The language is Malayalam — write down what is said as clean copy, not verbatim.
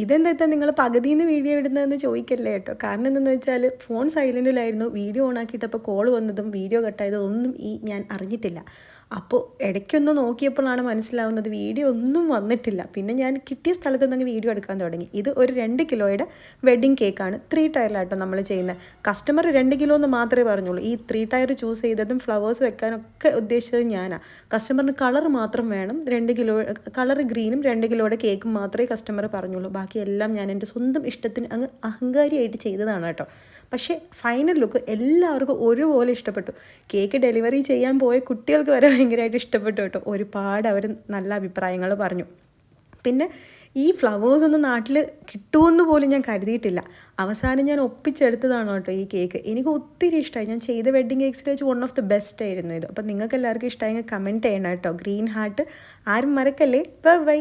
ഇതെന്താ നിങ്ങൾ പകുതിയിൽ നിന്ന് വീഡിയോ ഇടുന്നതെന്ന് ചോദിക്കല്ലേ കേട്ടോ. കാരണം എന്തെന്ന് വെച്ചാൽ ഫോൺ സൈലൻറ്റിലായിരുന്നു, വീഡിയോ ഓൺ ആക്കിയിട്ടപ്പോൾ കോൾ വന്നതും വീഡിയോ കട്ടായതും ഒന്നും ഞാൻ അറിഞ്ഞിട്ടില്ല. അപ്പോൾ ഇടയ്ക്കൊന്ന് നോക്കിയപ്പോഴാണ് മനസ്സിലാവുന്നത് വീഡിയോ ഒന്നും വന്നിട്ടില്ല. പിന്നെ ഞാൻ കിട്ടിയ സ്ഥലത്ത് നിന്ന് വീഡിയോ എടുക്കാൻ തുടങ്ങി. ഇത് ഒരു 2 കിലോയുടെ വെഡ്ഡിങ് കേക്കാണ്. 3 ടയറിലാട്ടോ നമ്മൾ ചെയ്യുന്നത്. കസ്റ്റമർ 2 കിലോ എന്ന് മാത്രമേ പറഞ്ഞുള്ളൂ. ഈ 3 ടയർ ചൂസ് ചെയ്തതും ഫ്ലവേഴ്സ് വെക്കാനൊക്കെ ഉദ്ദേശിച്ചത് ഞാനാണ്. കസ്റ്റമറിന് കളർ മാത്രം വേണം, 2 കിലോ കളർ ഗ്രീനും 2 കിലോയുടെ കേക്കും മാത്രമേ കസ്റ്റമർ പറഞ്ഞുള്ളൂ. ബാക്കിയെല്ലാം ഞാൻ എൻ്റെ സ്വന്തം ഇഷ്ടത്തിന് അങ്ങ് അഹങ്കാരിയായിട്ട് ചെയ്തതാണ് കേട്ടോ. പക്ഷേ ഫൈനൽ ലുക്ക് എല്ലാവർക്കും ഒരുപോലെ ഇഷ്ടപ്പെട്ടു. കേക്ക് ഡെലിവറി ചെയ്യാൻ പോയ കുട്ടികൾക്ക് വരെ ഭയങ്കരമായിട്ട് ഇഷ്ടപ്പെട്ടു കേട്ടോ. ഒരുപാട് അവർ നല്ല അഭിപ്രായങ്ങൾ പറഞ്ഞു. പിന്നെ ഈ ഫ്ലവേഴ്സ് ഒന്നും നാട്ടിൽ കിട്ടുമെന്ന് പോലും ഞാൻ കരുതിയിട്ടില്ല. അവസാനം ഞാൻ ഒപ്പിച്ചെടുത്തതാണ് കേട്ടോ ഈ കേക്ക്. എനിക്ക് ഒത്തിരി ഇഷ്ടമായി. ഞാൻ ചെയ്ത വെഡ്ഡിങ് കേക്ക്സിൽ വെച്ച് വൺ ഓഫ് ദി ബെസ്റ്റ് ആയിരുന്നു ഇത്. അപ്പോൾ നിങ്ങൾക്ക് എല്ലാവർക്കും ഇഷ്ടമായെങ്കിൽ കമൻറ്റ് ചെയ്യണം കേട്ടോ. ഗ്രീൻ ഹാർട്ട് ആരും മറക്കല്ലേ. Bye bye.